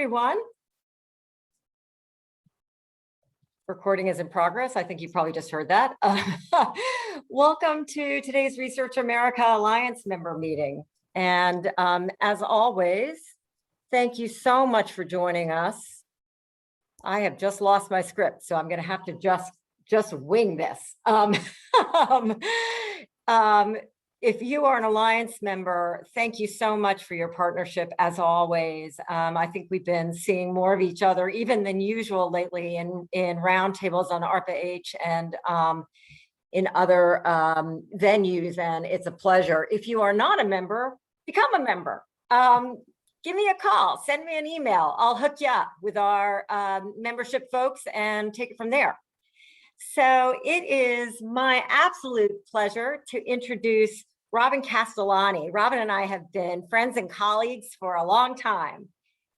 everyone. Recording is in progress. I think you probably just heard that. Welcome to today's Research America Alliance member meeting. And as always, thank you so much for joining us. I have just lost my script, so I'm going to have to just wing this. If you are an Alliance member, thank you so much for your partnership as always. I think we've been seeing more of each other even than usual lately in roundtables on ARPA-H and in other venues, and it's a pleasure. If you are not a member, become a member. Give me a call, send me an email. I'll hook you up with our membership folks and take it from there. So it is my absolute pleasure to introduce Robyn Castellani. Robyn and I have been friends and colleagues for a long time.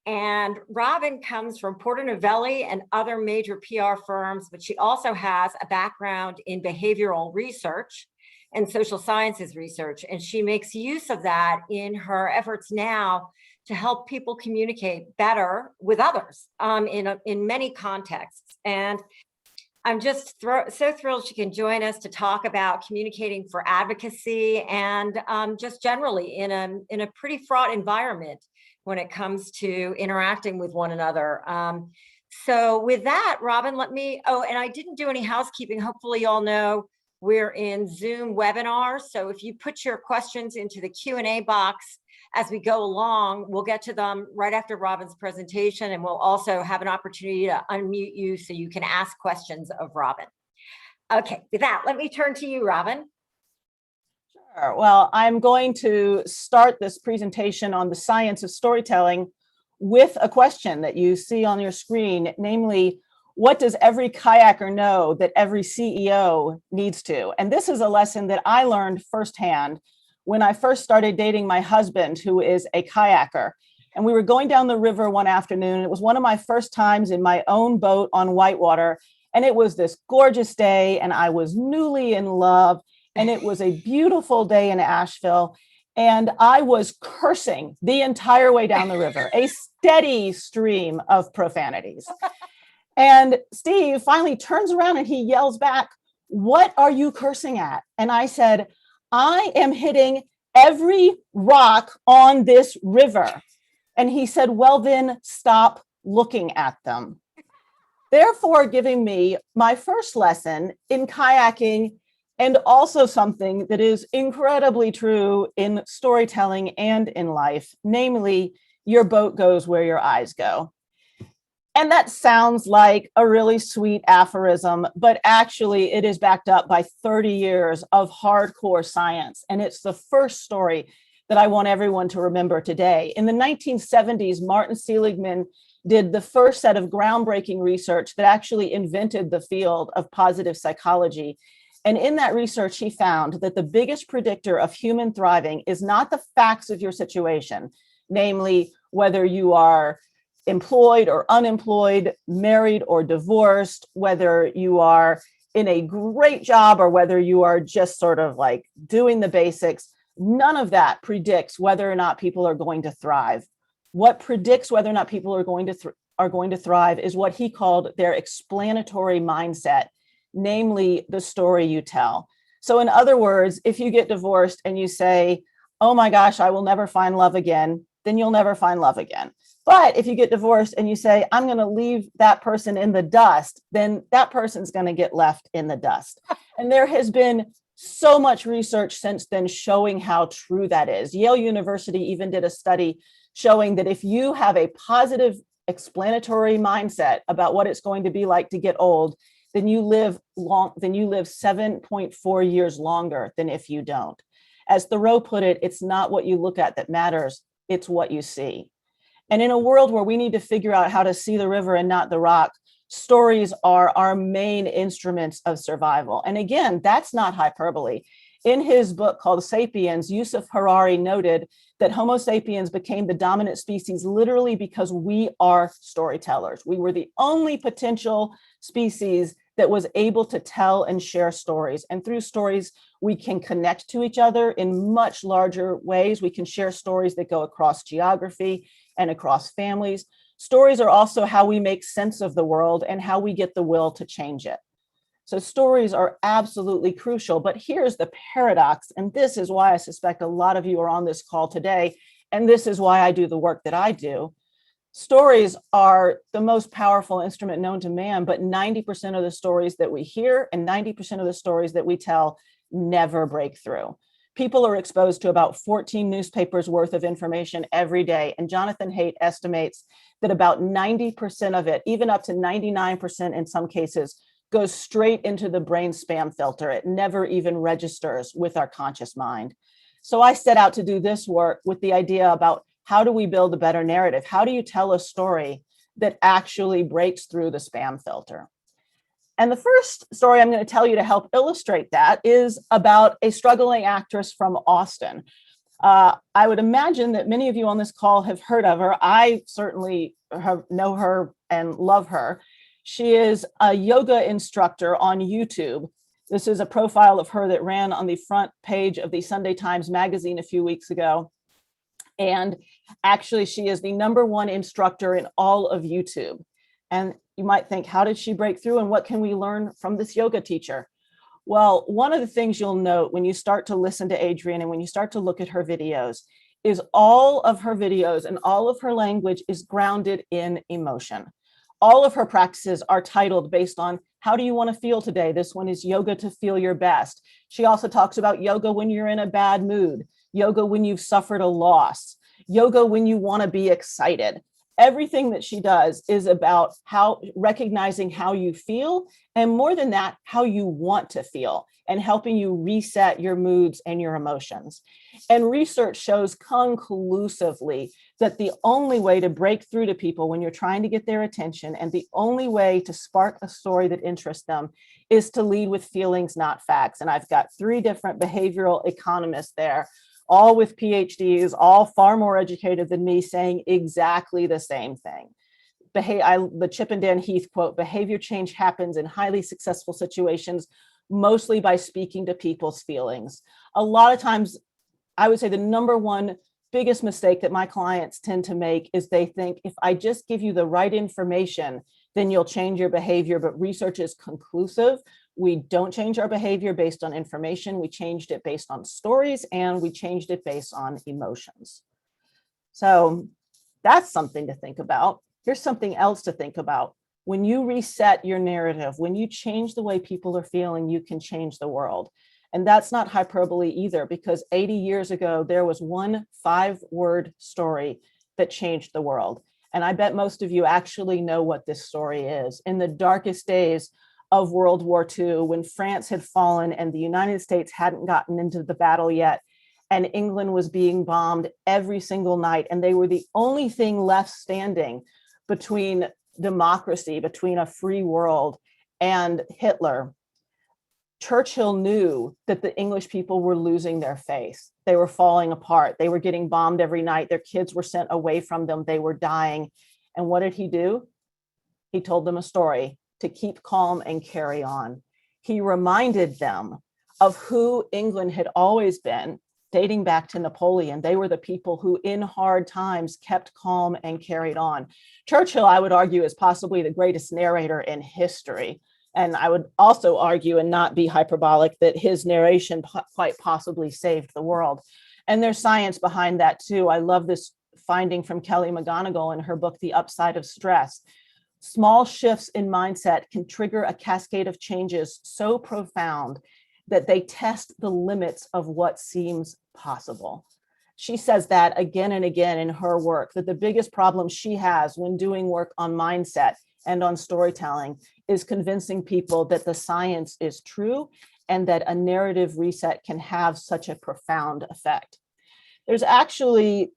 And Robyn comes from Porter Novelli and other major PR firms, but she also has a background in behavioral research and social sciences research. And she makes use of that in her efforts now to help people communicate better with others in many contexts. And I'm just so thrilled she can join us to talk about communicating for advocacy and just generally in a pretty fraught environment when it comes to interacting with one another. So with that, Robyn, and I didn't do any housekeeping. Hopefully you all know we're in Zoom webinar. So if you put your questions into the Q&A box as we go along, we'll get to them right after Robyn's presentation, and we'll also have an opportunity to unmute you so you can ask questions of Robyn. Okay, with that, let me turn to you, Robyn. Sure. Well, I'm going to start this presentation on the science of storytelling with a question that you see on your screen, namely, what does every kayaker know that every CEO needs to? And this is a lesson that I learned firsthand when I first started dating my husband, who is a kayaker. And we were going down the river one afternoon. It was one of my first times in my own boat on whitewater. And it was this gorgeous day, and I was newly in love. And it was a beautiful day in Asheville. And I was cursing the entire way down the river, a steady stream of profanities. And Steve finally turns around and he yells back, "What are you cursing at?" And I said, "I am hitting every rock on this river." And he said, "Well, then stop looking at them." Therefore, giving me my first lesson in kayaking, and also something that is incredibly true in storytelling and in life, namely, your boat goes where your eyes go. And that sounds like a really sweet aphorism, but actually it is backed up by 30 years of hardcore science. And it's the first story that I want everyone to remember today. In the 1970s, Martin Seligman did the first set of groundbreaking research that actually invented the field of positive psychology. And in that research, he found that the biggest predictor of human thriving is not the facts of your situation, namely whether you are employed or unemployed, married or divorced, whether you are in a great job or whether you are just sort of like doing the basics. None of that predicts whether or not people are going to thrive. What predicts whether or not people are going to thrive is what he called their explanatory mindset, namely the story you tell. So in other words, if you get divorced and you say, "Oh my gosh, I will never find love again," then you'll never find love again. But if you get divorced and you say, "I'm going to leave that person in the dust," then that person's going to get left in the dust. And there has been so much research since then showing how true that is. Yale University even did a study showing that if you have a positive explanatory mindset about what it's going to be like to get old, then you live 7.4 years longer than if you don't. As Thoreau put it, it's not what you look at that matters, it's what you see. And in a world where we need to figure out how to see the river and not the rock, stories are our main instruments of survival. And again, that's not hyperbole. In his book called Sapiens, Yusuf Harari noted that Homo sapiens became the dominant species literally because we are storytellers. We were the only potential species that was able to tell and share stories. And through stories, we can connect to each other in much larger ways. We can share stories that go across geography and across families. Stories are also how we make sense of the world and how we get the will to change it. So stories are absolutely crucial, but here's the paradox, and this is why I suspect a lot of you are on this call today, and this is why I do the work that I do. Stories are the most powerful instrument known to man, but 90% of the stories that we hear and 90% of the stories that we tell never break through. People are exposed to about 14 newspapers worth of information every day, and Jonathan Haidt estimates that about 90% of it, even up to 99% in some cases, goes straight into the brain spam filter. It never even registers with our conscious mind. So I set out to do this work with the idea about how do we build a better narrative? How do you tell a story that actually breaks through the spam filter? And the first story I'm going to tell you to help illustrate that is about a struggling actress from Austin. I would imagine that many of you on this call have heard of her. I certainly know her and love her. She is a yoga instructor on YouTube. This is a profile of her that ran on the front page of the Sunday Times Magazine a few weeks ago. And actually, she is the #1 instructor in all of YouTube. And you might think, how did she break through and what can we learn from this yoga teacher? Well, one of the things you'll note when you start to listen to Adrienne and when you start to look at her videos is all of her videos and all of her language is grounded in emotion. All of her practices are titled based on how do you want to feel today? This one is yoga to feel your best. She also talks about yoga when you're in a bad mood, yoga when you've suffered a loss, yoga when you want to be excited. Everything that she does is about how recognizing how you feel, and more than that, how you want to feel, and helping you reset your moods and your emotions. And research shows conclusively that the only way to break through to people when you're trying to get their attention, and the only way to spark a story that interests them, is to lead with feelings, not facts. And I've got 3 different behavioral economists there, all with PhDs, all far more educated than me, saying exactly the same thing. The Chip and Dan Heath quote, behavior change happens in highly successful situations, mostly by speaking to people's feelings. A lot of times, I would say the #1 biggest mistake that my clients tend to make is they think, if I just give you the right information, then you'll change your behavior. But research is conclusive. We don't change our behavior based on information. We changed it based on stories, and we changed it based on emotions. So that's something to think about. Here's something else to think about. When you reset your narrative, when you change the way people are feeling, you can change the world. And that's not hyperbole either, because 80 years ago, there was one 5-word story that changed the world. And I bet most of you actually know what this story is. In the darkest days of World War II, when France had fallen and the United States hadn't gotten into the battle yet, and England was being bombed every single night, and they were the only thing left standing between democracy, between a free world and Hitler, Churchill knew that the English people were losing their faith. They were falling apart. They were getting bombed every night. Their kids were sent away from them. They were dying. And what did he do? He told them a story to keep calm and carry on. He reminded them of who England had always been, dating back to Napoleon. They were the people who in hard times kept calm and carried on. Churchill, I would argue, is possibly the greatest narrator in history. And I would also argue, and not be hyperbolic, that his narration quite possibly saved the world. And there's science behind that too. I love this finding from Kelly McGonigal in her book, The Upside of Stress. Small shifts in mindset can trigger a cascade of changes so profound that they test the limits of what seems possible. She says that again and again in her work, that the biggest problem she has when doing work on mindset and on storytelling is convincing people that the science is true and that a narrative reset can have such a profound effect. There's actually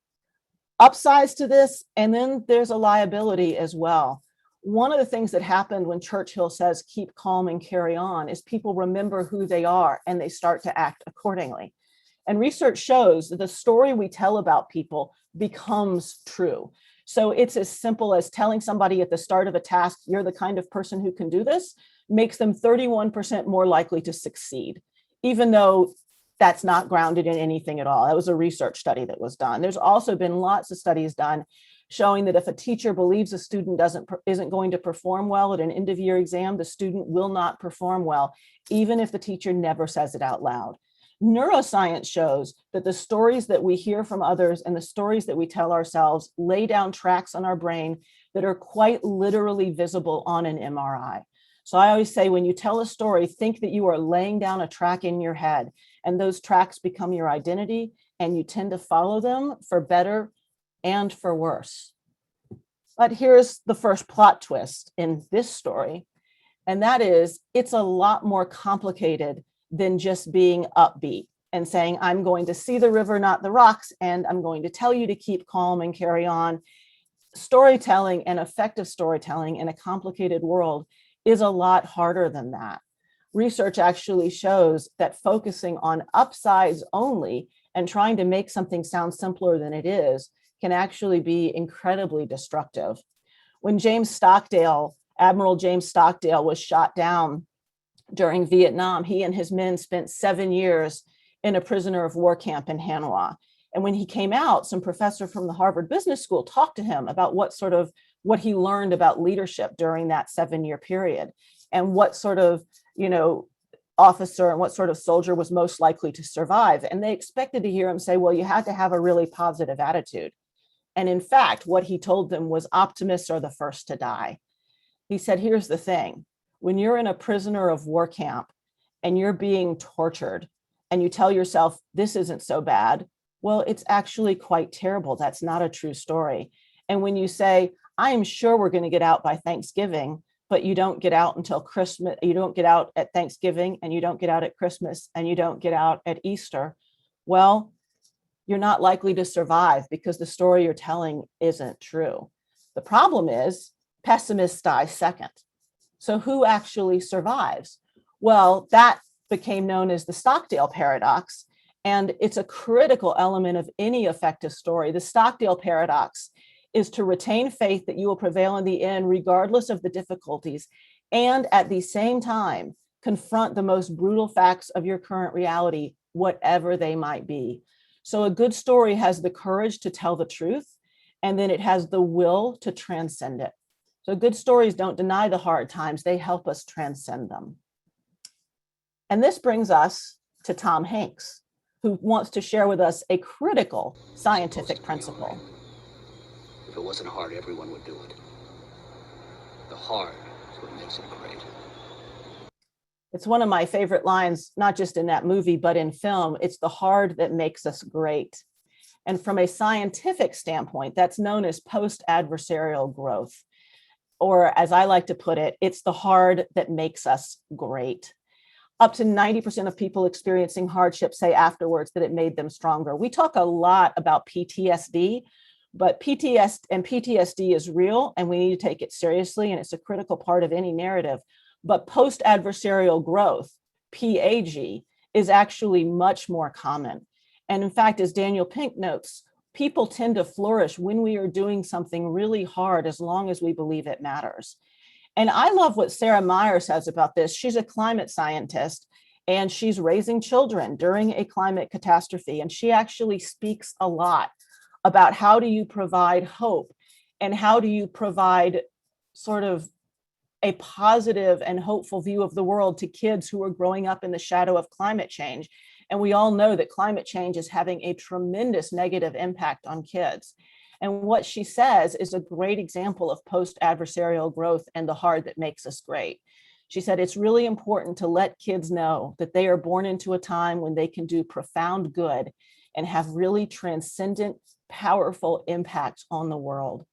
upsides to this, and then there's a liability as well. One of the things that happened when Churchill says, keep calm and carry on, is people remember who they are and they start to act accordingly. And research shows that the story we tell about people becomes true. So it's as simple as telling somebody at the start of a task, you're the kind of person who can do this, makes them 31% more likely to succeed, even though that's not grounded in anything at all. That was a research study that was done. There's also been lots of studies done showing that if a teacher believes a student isn't going to perform well at an end of year exam, the student will not perform well, even if the teacher never says it out loud. Neuroscience shows that the stories that we hear from others and the stories that we tell ourselves lay down tracks on our brain that are quite literally visible on an MRI. So I always say, when you tell a story, think that you are laying down a track in your head, and those tracks become your identity, and you tend to follow them for better and for worse. But here's the first plot twist in this story, and that is, it's a lot more complicated than just being upbeat and saying, I'm going to see the river, not the rocks, and I'm going to tell you to keep calm and carry on. Storytelling and effective storytelling in a complicated world is a lot harder than that. Research actually shows that focusing on upsides only and trying to make something sound simpler than it is can actually be incredibly destructive. When Admiral James Stockdale was shot down during Vietnam, he and his men spent 7 years in a prisoner of war camp in Hanoi. And when he came out, some professor from the Harvard Business School talked to him about what he learned about leadership during that 7-year period, and what sort of, officer and what sort of soldier was most likely to survive. And they expected to hear him say, well, you had to have a really positive attitude. And in fact, what he told them was, optimists are the first to die. He said, here's the thing. When you're in a prisoner of war camp and you're being tortured and you tell yourself, this isn't so bad, well, it's actually quite terrible. That's not a true story. And when you say, I am sure we're going to get out by Thanksgiving, but you don't get out until Christmas, you don't get out at Thanksgiving, and you don't get out at Christmas, and you don't get out at Easter, well, you're not likely to survive because the story you're telling isn't true. The problem is pessimists die second. So who actually survives? Well, that became known as the Stockdale Paradox, and it's a critical element of any effective story. The Stockdale Paradox is to retain faith that you will prevail in the end, regardless of the difficulties, and at the same time, confront the most brutal facts of your current reality, whatever they might be. So a good story has the courage to tell the truth, and then it has the will to transcend it. So good stories don't deny the hard times, they help us transcend them. And this brings us to Tom Hanks, who wants to share with us a critical scientific principle. If it wasn't hard, everyone would do it. The hard is what makes it great. It's one of my favorite lines, not just in that movie, but in film. It's the hard that makes us great. And from a scientific standpoint, that's known as post-adversarial growth. Or as I like to put it, it's the hard that makes us great. Up to 90% of people experiencing hardship say afterwards that it made them stronger. We talk a lot about PTSD, but PTSD is real, and we need to take it seriously, and it's a critical part of any narrative. But post-adversarial growth, PAG, is actually much more common. And in fact, as Daniel Pink notes, people tend to flourish when we are doing something really hard, as long as we believe it matters. And I love what Sarah Meyer says about this. She's a climate scientist, and she's raising children during a climate catastrophe. And she actually speaks a lot about how do you provide hope, and how do you provide sort of a positive and hopeful view of the world to kids who are growing up in the shadow of climate change. And we all know that climate change is having a tremendous negative impact on kids. And what she says is a great example of post-adversarial growth and the hard that makes us great. She said, it's really important to let kids know that they are born into a time when they can do profound good and have really transcendent, powerful impact on the world.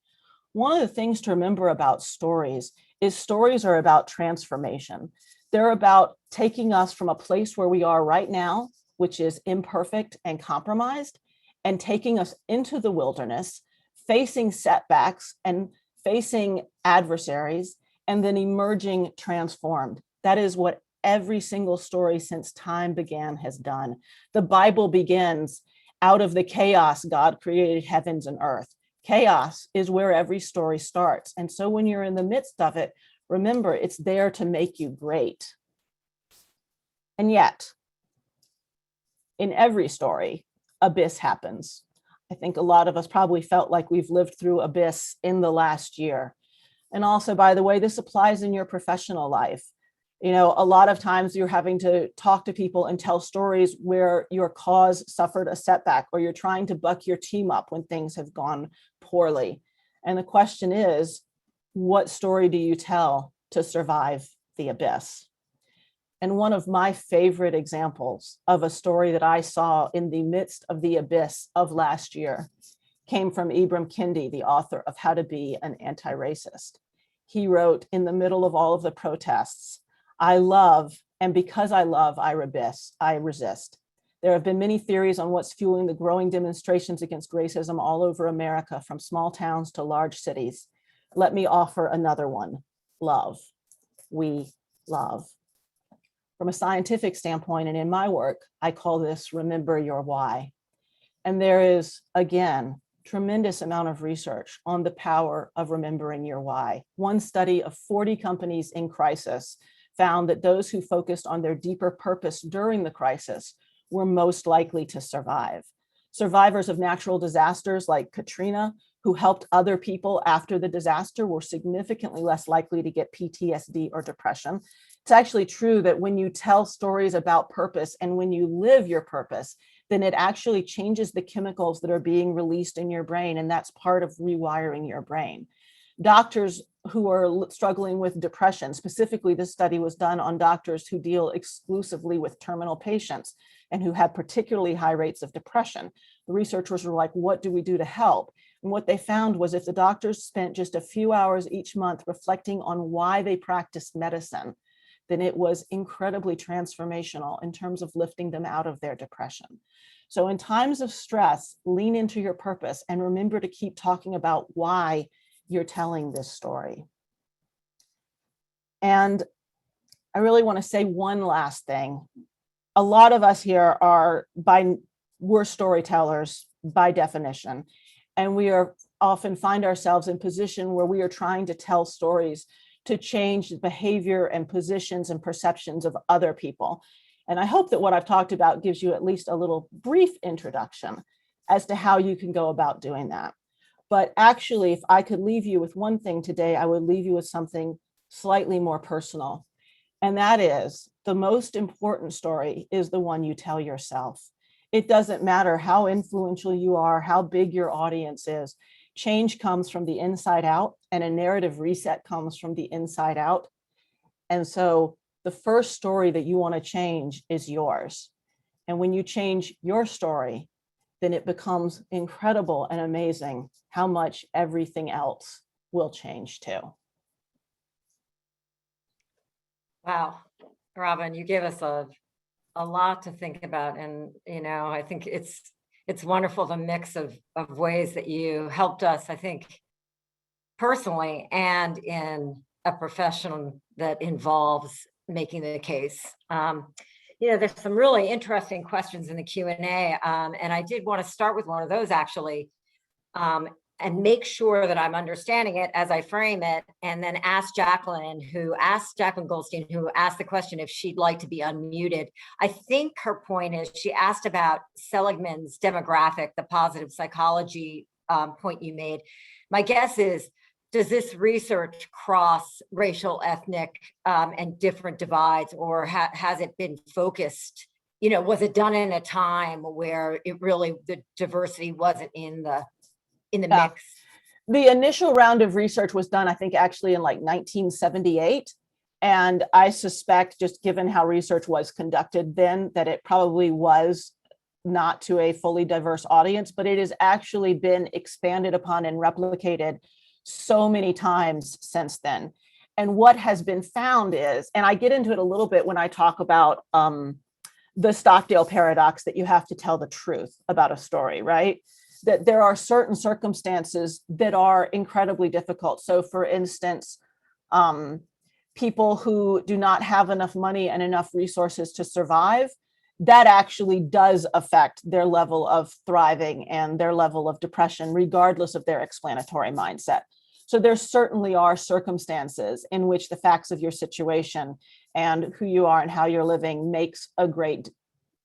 One of the things to remember about stories is stories are about transformation. They're about taking us from a place where we are right now, which is imperfect and compromised, and taking us into the wilderness, facing setbacks and facing adversaries, and then emerging transformed. That is what every single story since time began has done. The Bible begins, out of the chaos, God created heavens and earth. Chaos is where every story starts. And so when you're in the midst of it, remember, it's there to make you great. And yet, in every story, abyss happens. I think a lot of us probably felt like we've lived through abyss in the last year. And also, by the way, this applies in your professional life. You know, a lot of times you're having to talk to people and tell stories where your cause suffered a setback, or you're trying to buck your team up when things have gone poorly. And the question is, what story do you tell to survive the abyss? And one of my favorite examples of a story that I saw in the midst of the abyss of last year came from Ibram Kendi, the author of How to Be an Anti-Racist. He wrote, in the middle of all of the protests, "I love, and because I love, I resist. There have been many theories on what's fueling the growing demonstrations against racism all over America, from small towns to large cities. Let me offer another one: love. We love." From a scientific standpoint, and in my work, I call this remember your why. And there is, again, tremendous amount of research on the power of remembering your why. One study of 40 companies in crisis found that those who focused on their deeper purpose during the crisis were most likely to survive. Survivors of natural disasters like Katrina, who helped other people after the disaster, were significantly less likely to get PTSD or depression. It's actually true that when you tell stories about purpose and when you live your purpose, then it actually changes the chemicals that are being released in your brain, and that's part of rewiring your brain. Doctors who are struggling with depression, specifically this study was done on doctors who deal exclusively with terminal patients and who had particularly high rates of depression. The researchers were like, what do we do to help? And what they found was if the doctors spent just a few hours each month reflecting on why they practiced medicine, then it was incredibly transformational in terms of lifting them out of their depression. So in times of stress, lean into your purpose and remember to keep talking about why you're telling this story. And I really want to say one last thing. A lot of us here we're storytellers by definition, and we are often find ourselves in position where we are trying to tell stories to change the behavior and positions and perceptions of other people. And I hope that what I've talked about gives you at least a little brief introduction as to how you can go about doing that. But actually, if I could leave you with one thing today, I would leave you with something slightly more personal. And that is, the most important story is the one you tell yourself. It doesn't matter how influential you are, how big your audience is. Change comes from the inside out, and a narrative reset comes from the inside out. And so the first story that you want to change is yours. And when you change your story, then it becomes incredible and amazing how much everything else will change too. Wow, Robyn, you give us a lot to think about. And, you know, I think it's wonderful, the mix of ways that you helped us, I think, personally and in a profession that involves making the case. You know, there's some really interesting questions in the Q&A, and I did want to start with one of those actually, and make sure that I'm understanding it as I frame it, and then ask Jacqueline Goldstein, who asked the question if she'd like to be unmuted. I think her point is she asked about Seligman's demographic, the positive psychology point you made. My guess is, does this research cross racial, ethnic, and different divides, or has it been focused? You know, was it done in a time where the diversity wasn't in the mix? The initial round of research was done, I think, actually in like 1978. And I suspect, just given how research was conducted then, that it probably was not to a fully diverse audience, but it has actually been expanded upon and replicated so many times since then. And what has been found is, and I get into it a little bit when I talk about the Stockdale Paradox, that you have to tell the truth about a story, right? That there are certain circumstances that are incredibly difficult. So for instance, people who do not have enough money and enough resources to survive, that actually does affect their level of thriving and their level of depression, regardless of their explanatory mindset. So there certainly are circumstances in which the facts of your situation and who you are and how you're living makes a great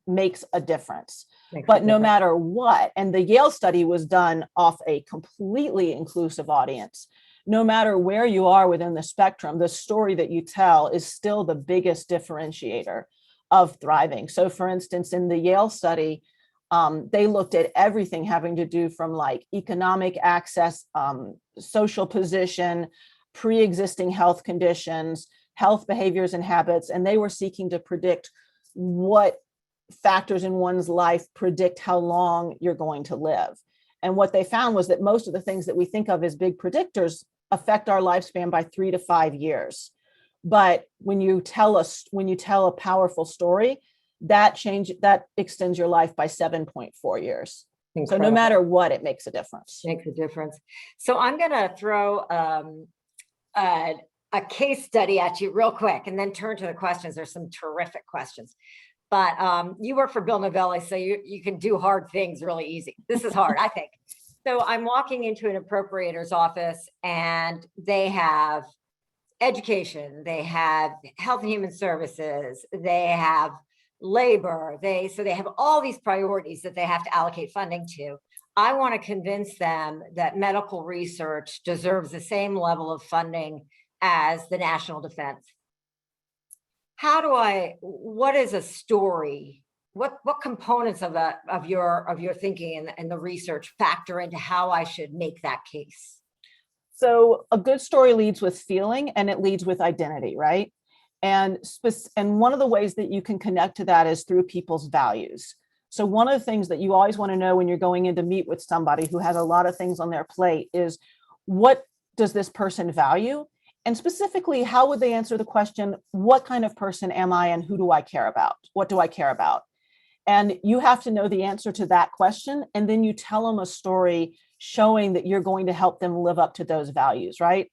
makes a difference. Makes a But no difference. matter what, and the Yale study was done off a completely inclusive audience, no matter where you are within the spectrum, the story that you tell is still the biggest differentiator of thriving. So for instance, in the Yale study, they looked at everything having to do from like economic access, social position, pre-existing health conditions, health behaviors and habits, and they were seeking to predict what factors in one's life predict how long you're going to live. And what they found was that most of the things that we think of as big predictors affect our lifespan by 3 to 5 years. But when you tell a powerful story, that extends your life by 7.4 years. So no matter what, it makes a difference. Makes a difference. So I'm going to throw a case study at you real quick and then turn to the questions. There's some terrific questions. But you work for Bill Novelli, so you can do hard things really easy. This is hard, I think. So I'm walking into an appropriator's office and they have education, they have health and human services, they have labor, so they have all these priorities that they have to allocate funding to. I want to convince them that medical research deserves the same level of funding as the national defense. What is a story? What components of your thinking and the research factor into how I should make that case? So a good story leads with feeling and it leads with identity, right? And one of the ways that you can connect to that is through people's values. So one of the things that you always want to know when you're going in to meet with somebody who has a lot of things on their plate is, what does this person value? And specifically, how would they answer the question, what kind of person am I and who do I care about? What do I care about? And you have to know the answer to that question. And then you tell them a story showing that you're going to help them live up to those values, right?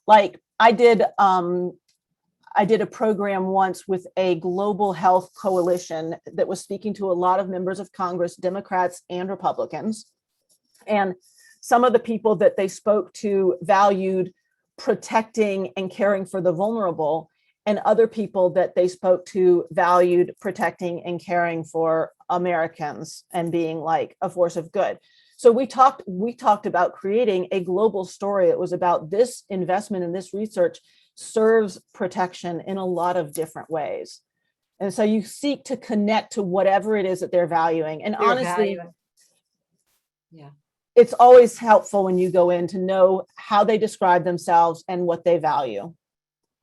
Like I did a program once with a global health coalition that was speaking to a lot of members of Congress, Democrats and Republicans. And some of the people that they spoke to valued protecting and caring for the vulnerable, and other people that they spoke to valued protecting and caring for Americans and being like a force of good. So we talked about creating a global story that was about this investment in this research serves protection in a lot of different ways. And so you seek to connect to whatever it is that they're valuing. And honestly, yeah, it's always helpful when you go in to know how they describe themselves and what they value.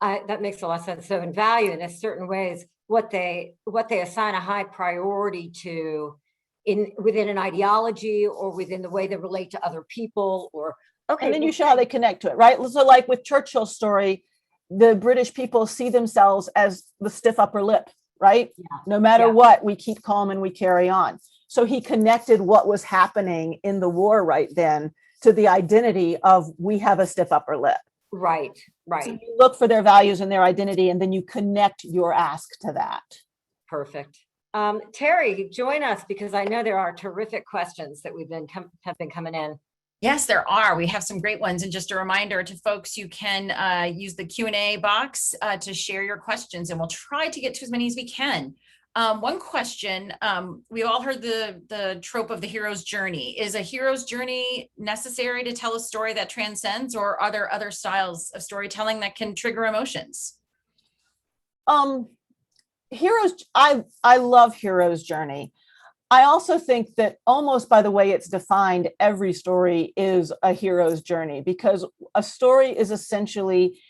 That makes a lot of sense. So in value, in a certain ways, what they assign a high priority to within an ideology or within the way they relate to other people, or okay. And then you show how they connect to it, right? So like with Churchill's story, the British people see themselves as the stiff upper lip, right? Yeah. No matter what, we keep calm and we carry on. So he connected what was happening in the war right then to the identity of we have a stiff upper lip. Right. So you look for their values and their identity, and then you connect your ask to that. Perfect. Terry, join us because I know there are terrific questions that have been coming in. Yes, there are. We have some great ones. And just a reminder to folks, you can use the Q&A box to share your questions, and we'll try to get to as many as we can. One question, we all heard the trope of the hero's journey. Is a hero's journey necessary to tell a story that transcends, or are there other styles of storytelling that can trigger emotions? I love hero's journey. I also think that almost by the way it's defined, every story is a hero's journey, because a story is essentially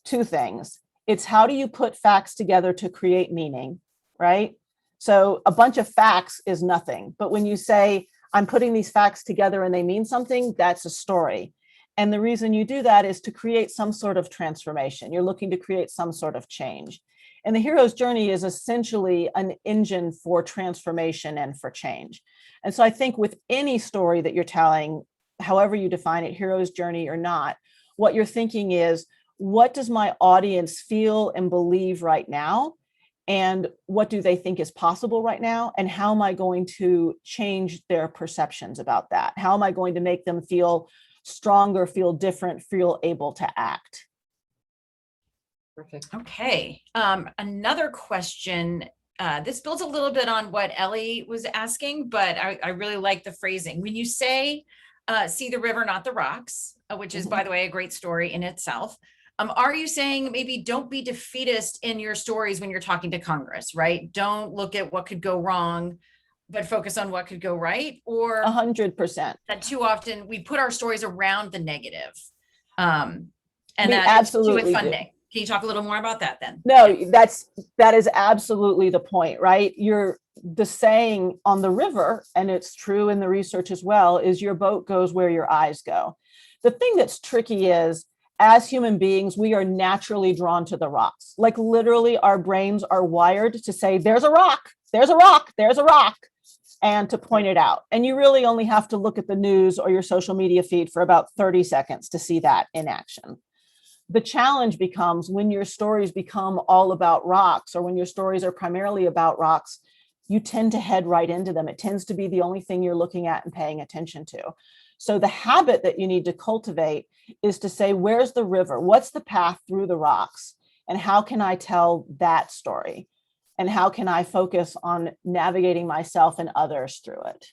two things. It's how do you put facts together to create meaning, right? So a bunch of facts is nothing. But when you say, I'm putting these facts together and they mean something, that's a story. And the reason you do that is to create some sort of transformation. You're looking to create some sort of change. And the hero's journey is essentially an engine for transformation and for change. And so I think with any story that you're telling, however you define it, hero's journey or not, what you're thinking is, what does my audience feel and believe right now? And what do they think is possible right now? And how am I going to change their perceptions about that? How am I going to make them feel stronger, feel different, feel able to act? Perfect. Okay. Another question. this builds a little bit on what Ellie was asking, but I really like the phrasing. When you say, see the river, not the rocks, which is, by the way, a great story in itself. Are you saying maybe don't be defeatist in your stories when you're talking to Congress, right? Don't look at what could go wrong, but focus on what could go right? Or 100%. that too often we put our stories around the negative. And We that absolutely with do. funding. Can you talk a little more about that then? No, that is absolutely the point, right? The saying on the river, and it's true in the research as well, is your boat goes where your eyes go. The thing that's tricky is, as human beings, we are naturally drawn to the rocks. Like literally our brains are wired to say, there's a rock, there's a rock, there's a rock, and to point it out. And you really only have to look at the news or your social media feed for about 30 seconds to see that in action. The challenge becomes when your stories become all about rocks, or when your stories are primarily about rocks, you tend to head right into them. It tends to be the only thing you're looking at and paying attention to. So the habit that you need to cultivate is to say, where's the river? What's the path through the rocks? And how can I tell that story? And how can I focus on navigating myself and others through it?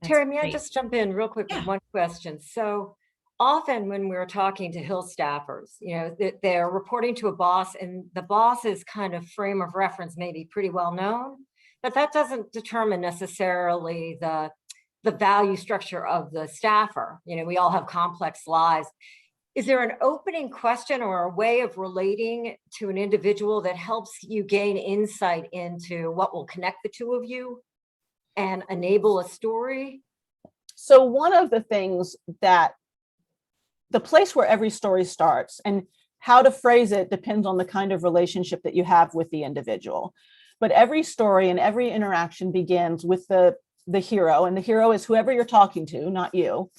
Terry, may I just jump in real quick Yeah. with one question? So often when we're talking to Hill staffers, they're reporting to a boss, and the boss's kind of frame of reference may be pretty well known, but that doesn't determine necessarily the value structure of the staffer. We all have complex lives. Is there an opening question or a way of relating to an individual that helps you gain insight into what will connect the two of you and enable a story? So one of the things that the place where every story starts, and how to phrase it depends on the kind of relationship that you have with the individual. But every story and every interaction begins with the hero, and the hero is whoever you're talking to, not you,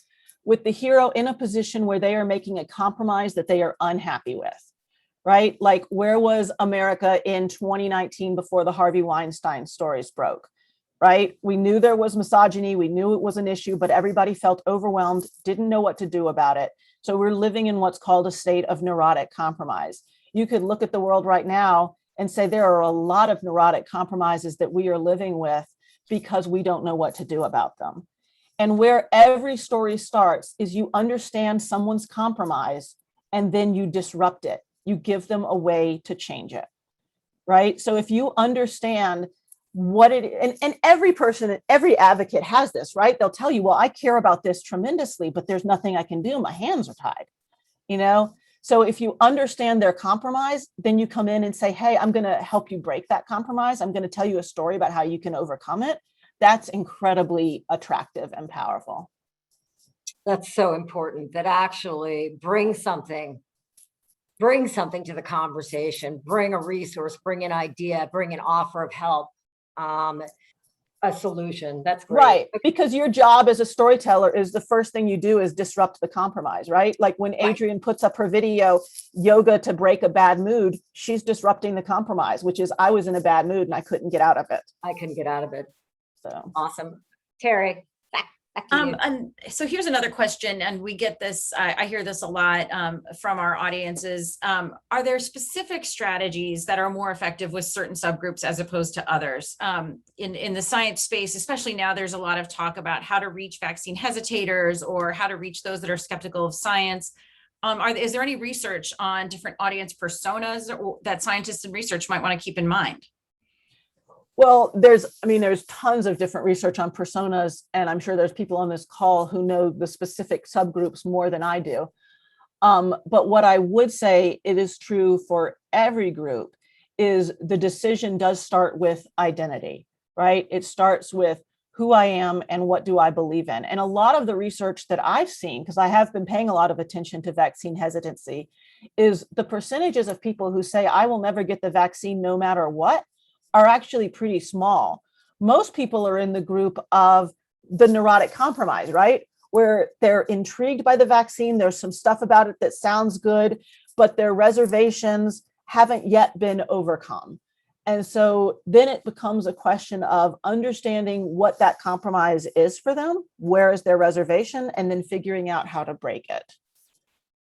with the hero in a position where they are making a compromise that they are unhappy with, right? Like, where was America in 2019 before the Harvey Weinstein stories broke, right? We knew there was misogyny, we knew it was an issue, but everybody felt overwhelmed, didn't know what to do about it. So we're living in what's called a state of neurotic compromise. You could look at the world right now and say there are a lot of neurotic compromises that we are living with because we don't know what to do about them. And where every story starts is you understand someone's compromise, and then you disrupt it. You give them a way to change it, right? So if you understand what it is, and every person, every advocate has this, right? They'll tell you, well, I care about this tremendously, but there's nothing I can do. My hands are tied, So if you understand their compromise, then you come in and say, hey, I'm going to help you break that compromise. I'm going to tell you a story about how you can overcome it. That's incredibly attractive and powerful. That's so important, that actually bring something to the conversation, bring a resource, bring an idea, bring an offer of help, a solution. That's great. Right. Because your job as a storyteller is the first thing you do is disrupt the compromise, right? Like when Adrienne puts up her video, yoga to break a bad mood, she's disrupting the compromise, which is I was in a bad mood and I couldn't get out of it. I couldn't get out of it. So awesome. Terry, back to you. And so here's another question, and we get this, I hear this a lot from our audiences. Are there specific strategies that are more effective with certain subgroups as opposed to others? In the science space, especially now, there's a lot of talk about how to reach vaccine hesitators or how to reach those that are skeptical of science. Is there any research on different audience personas that scientists and research might want to keep in mind? Well, there's tons of different research on personas, and I'm sure there's people on this call who know the specific subgroups more than I do. But what I would say, it is true for every group, is the decision does start with identity, right? It starts with who I am and what do I believe in. And a lot of the research that I've seen, because I have been paying a lot of attention to vaccine hesitancy, is the percentages of people who say, I will never get the vaccine no matter what, are actually pretty small. Most people are in the group of the neurotic compromise, right? Where they're intrigued by the vaccine. There's some stuff about it that sounds good, but their reservations haven't yet been overcome. And so then it becomes a question of understanding what that compromise is for them, where is their reservation, and then figuring out how to break it.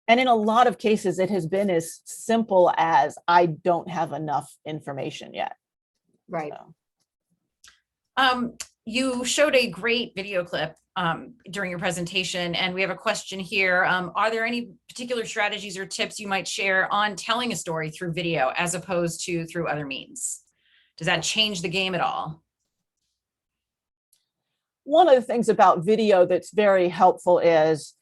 And in a lot of cases, it has been as simple as I don't have enough information yet. Right. So. You showed a great video clip during your presentation, and we have a question here. Are there any particular strategies or tips you might share on telling a story through video as opposed to through other means? Does that change the game at all? One of the things about video that's very helpful is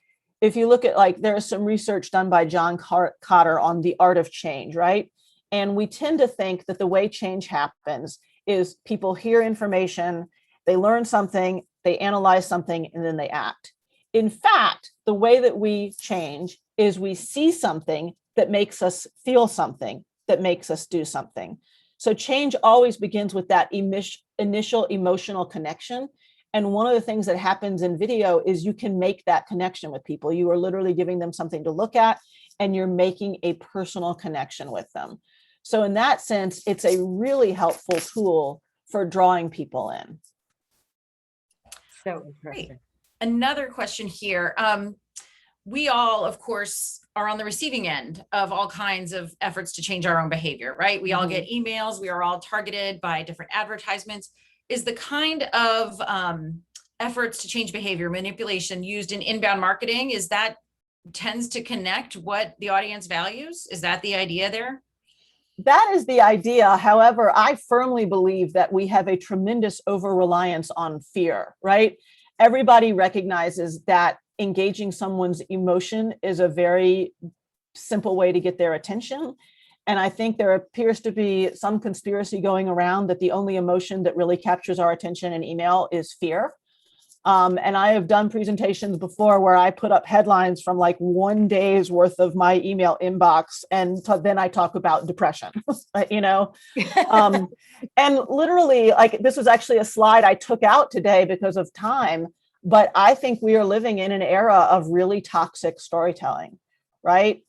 if you look at, like, there's some research done by John Cotter on the art of change, right? And we tend to think that the way change happens is people hear information, they learn something, they analyze something, and then they act. In fact, the way that we change is we see something that makes us feel something, that makes us do something. So change always begins with that initial emotional connection. And one of the things that happens in video is you can make that connection with people. You are literally giving them something to look at, and you're making a personal connection with them. So in that sense, it's a really helpful tool for drawing people in. So interesting. Another question here. We all, of course, are on the receiving end of all kinds of efforts to change our own behavior, right? We all get emails. We are all targeted by different advertisements. Is the kind of efforts to change behavior, manipulation used in inbound marketing, is that tends to connect what the audience values? Is that the idea there? That is the idea. However, I firmly believe that we have a tremendous over-reliance on fear, right? Everybody recognizes that engaging someone's emotion is a very simple way to get their attention. And I think there appears to be some conspiracy going around that the only emotion that really captures our attention in email is fear. And I have done presentations before where I put up headlines from like 1 day's worth of my email inbox, and then I talk about depression, you know. And literally, like, this was actually a slide I took out today because of time, but I think we are living in an era of really toxic storytelling, right?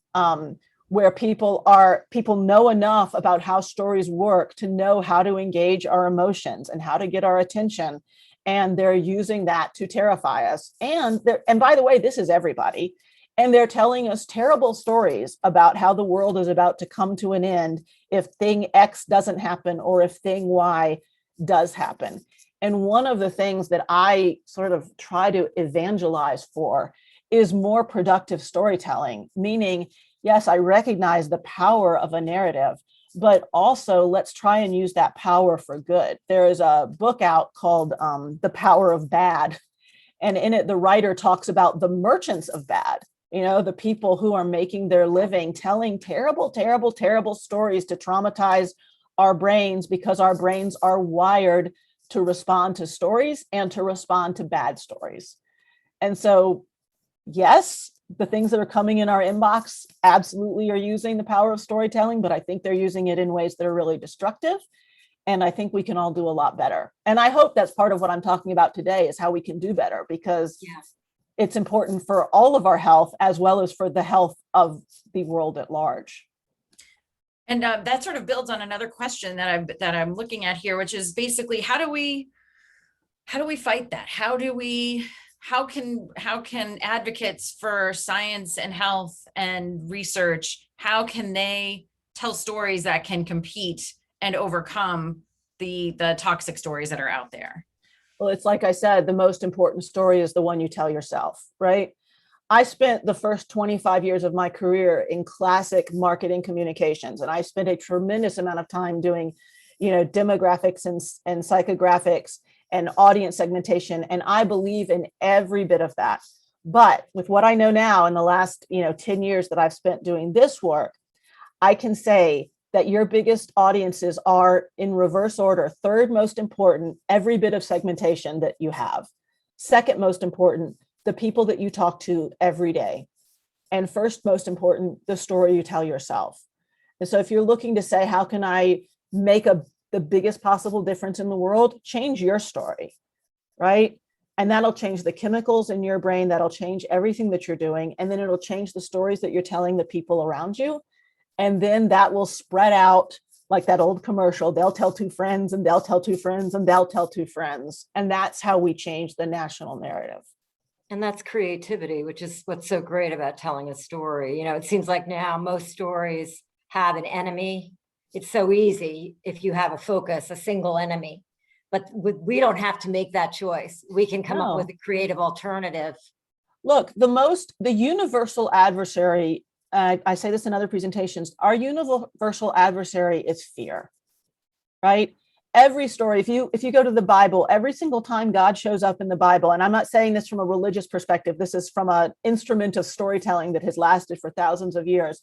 Where people know enough about how stories work to know how to engage our emotions and how to get our attention. And they're using that to terrify us. And by the way, this is everybody. And they're telling us terrible stories about how the world is about to come to an end if thing X doesn't happen or if thing Y does happen. And one of the things that I sort of try to evangelize for is more productive storytelling, meaning, yes, I recognize the power of a narrative, but also let's try and use that power for good. There is a book out called The Power of Bad. And in it, the writer talks about the merchants of bad, you know, the people who are making their living telling terrible, terrible, terrible stories to traumatize our brains, because our brains are wired to respond to stories and to respond to bad stories. And so, yes, the things that are coming in our inbox absolutely are using the power of storytelling, but I think they're using it in ways that are really destructive. And I think we can all do a lot better. And I hope that's part of what I'm talking about today, is how we can do better, because it's important for all of our health as well as for the health of the world at large. And that sort of builds on another question that I'm looking at here, which is basically, how do we fight that? How can advocates for science and health and research, how can they tell stories that can compete and overcome the toxic stories that are out there? Well, it's like I said, the most important story is the one you tell yourself, right? I spent the first 25 years of my career in classic marketing communications, and I spent a tremendous amount of time doing, you know, demographics and psychographics and audience segmentation. And I believe in every bit of that. But with what I know now, in the last, 10 years that I've spent doing this work, I can say that your biggest audiences are, in reverse order: third most important, every bit of segmentation that you have; second most important, the people that you talk to every day; and first most important, the story you tell yourself. And so if you're looking to say, how can I make the biggest possible difference in the world, change your story, right? And that'll change the chemicals in your brain. That'll change everything that you're doing. And then it'll change the stories that you're telling the people around you. And then that will spread out like that old commercial. They'll tell two friends, and they'll tell two friends, and they'll tell two friends. And that's how we change the national narrative. And that's creativity, which is what's so great about telling a story. You know, it seems like now most stories have an enemy, it's so easy if you have a focus, a single enemy. But we don't have to make that choice. We can come up with No. a creative alternative. Look, the universal adversary, I say this in other presentations, our universal adversary is fear, right? Every story, if you go to the Bible, every single time God shows up in the Bible, and I'm not saying this from a religious perspective, this is from an instrument of storytelling that has lasted for thousands of years.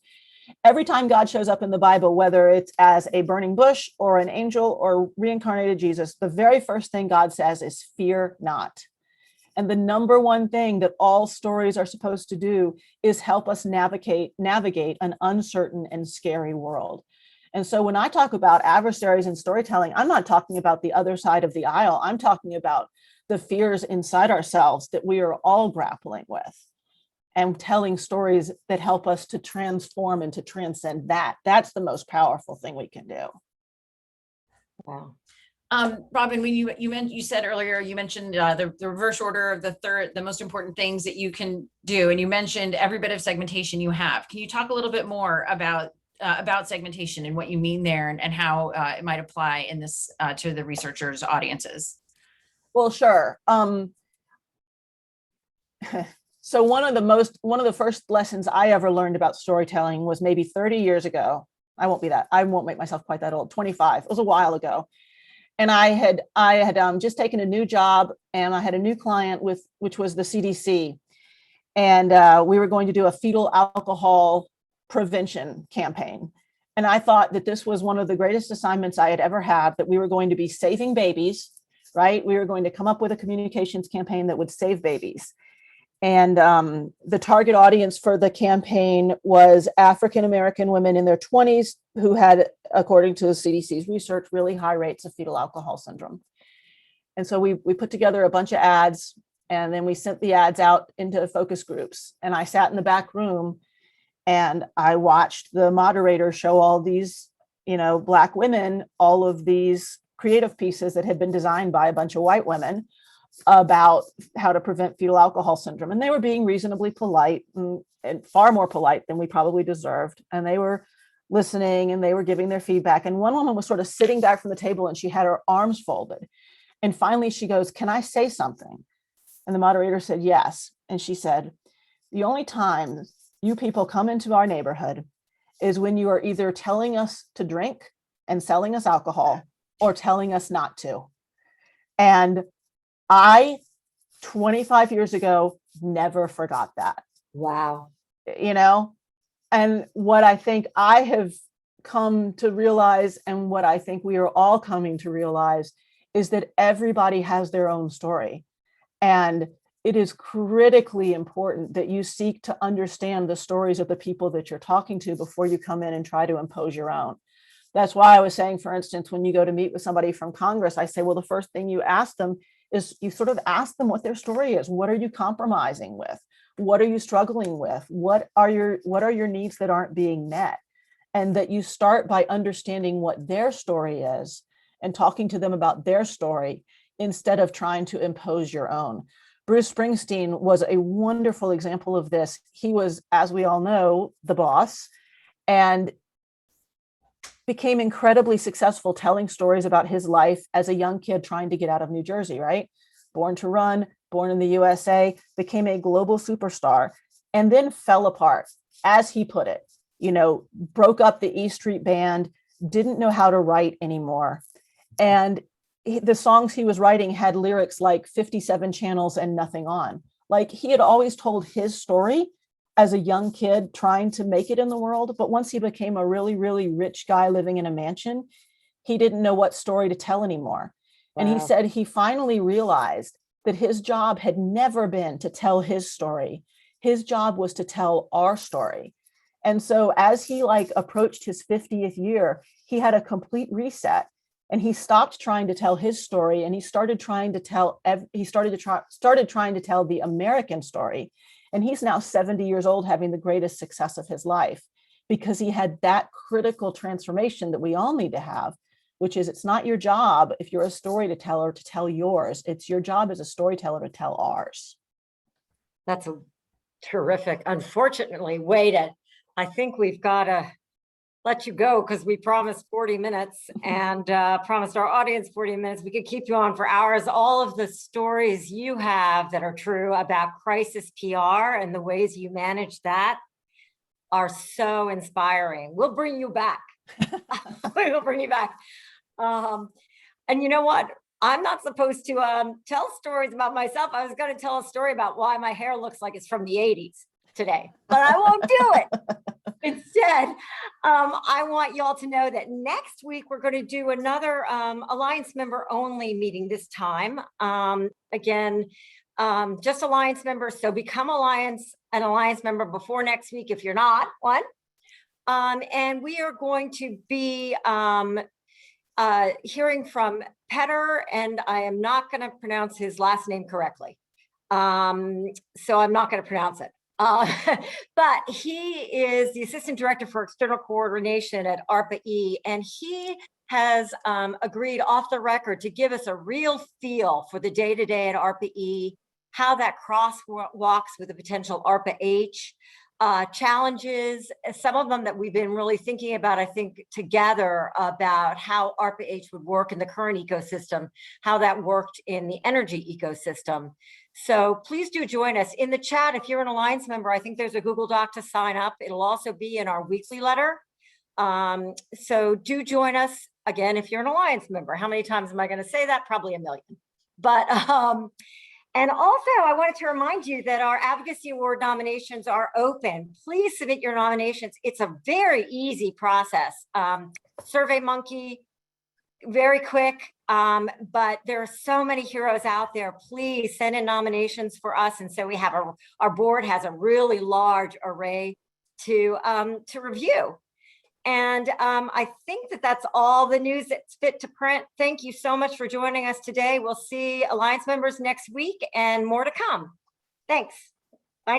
Every time God shows up in the Bible, whether it's as a burning bush or an angel or reincarnated Jesus, the very first thing God says is fear not. And the number one thing that all stories are supposed to do is help us navigate an uncertain and scary world. And so when I talk about adversaries in storytelling, I'm not talking about the other side of the aisle. I'm talking about the fears inside ourselves that we are all grappling with, and telling stories that help us to transform and to transcend that. That's the most powerful thing we can do. Wow. Robyn, when you said earlier, you mentioned the reverse order of the most important things that you can do, and you mentioned every bit of segmentation you have. Can you talk a little bit more about segmentation and what you mean there, and how it might apply in this to the researchers' audiences? Well, sure. So one of the first lessons I ever learned about storytelling was maybe 30 years ago. I won't make myself quite that old, 25. It was a while ago. And I had just taken a new job, and I had a new client which was the CDC. And we were going to do a fetal alcohol prevention campaign. And I thought that this was one of the greatest assignments I had ever had, that we were going to be saving babies, right? We were going to come up with a communications campaign that would save babies. And the target audience for the campaign was African-American women in their 20s who had, according to the CDC's research, really high rates of fetal alcohol syndrome. And so we put together a bunch of ads, and then we sent the ads out into focus groups. And I sat in the back room and I watched the moderator show all these, Black women, all of these creative pieces that had been designed by a bunch of white women about how to prevent fetal alcohol syndrome. And they were being reasonably polite, and far more polite than we probably deserved. And they were listening, and they were giving their feedback. And one woman was sort of sitting back from the table, and she had her arms folded. And finally she goes, "Can I say something?" And the moderator said, "Yes." And she said, "The only time you people come into our neighborhood is when you are either telling us to drink and selling us alcohol, or telling us not to." And I, 25 years ago, never forgot that. Wow. And what I think I have come to realize, and what I think we are all coming to realize, is that everybody has their own story. And it is critically important that you seek to understand the stories of the people that you're talking to before you come in and try to impose your own. That's why I was saying, for instance, when you go to meet with somebody from Congress, I say, well, the first thing you ask them is you sort of ask them what their story is. What are you compromising with? What are you struggling with? What are your needs that aren't being met? And that you start by understanding what their story is and talking to them about their story instead of trying to impose your own. Bruce Springsteen was a wonderful example of this. He was, as we all know, the boss, and became incredibly successful telling stories about his life as a young kid trying to get out of New Jersey, right? Born to run, born in the USA, became a global superstar, and then fell apart, as he put it, broke up the E Street Band, didn't know how to write anymore. And the songs he was writing had lyrics like 57 channels and nothing on. Like, he had always told his story as a young kid trying to make it in the world. But once he became a really, really rich guy living in a mansion, he didn't know what story to tell anymore. Wow. And he said he finally realized that his job had never been to tell his story. His job was to tell our story. And so as he approached his 50th year, he had a complete reset, and he stopped trying to tell his story, and he started trying to tell the American story. And he's now 70 years old, having the greatest success of his life, because he had that critical transformation that we all need to have, which is, it's not your job, if you're a storyteller, to tell yours. It's your job as a storyteller to tell ours. That's a terrific, unfortunately, I think we've got to let you go because we promised 40 minutes and promised our audience 40 minutes. We could keep you on for hours. All of the stories you have that are true about crisis PR and the ways you manage that are so inspiring. We'll bring you back. We will bring you back. And you know what? I'm not supposed to tell stories about myself. I was going to tell a story about why my hair looks like it's from the 80s today, but I won't do it. Instead, I want y'all to know that next week we're going to do another Alliance member only meeting this time. Again, just Alliance members. So become an Alliance member before next week if you're not one. And we are going to be hearing from Petter, and I am not going to pronounce his last name correctly. So I'm not going to pronounce it. But he is the Assistant Director for External Coordination at ARPA-E, and he has agreed off the record to give us a real feel for the day-to-day at ARPA-E, how that crosswalks with the potential ARPA-H, challenges, some of them that we've been really thinking about, I think, together about how ARPA-H would work in the current ecosystem, how that worked in the energy ecosystem. So please do join us in the chat. If you're an Alliance member, I think there's a Google Doc to sign up. It'll also be in our weekly letter. So do join us again if you're an Alliance member. How many times am I going to say that? Probably a million. But and also, I wanted to remind you that our Advocacy Award nominations are open. Please submit your nominations. It's a very easy process. SurveyMonkey, very quick, but there are so many heroes out there. Please send in nominations for us. And so we have our board has a really large array to review. And I think that's all the news that's fit to print. Thank you so much for joining us today. We'll see Alliance members next week and more to come. Thanks.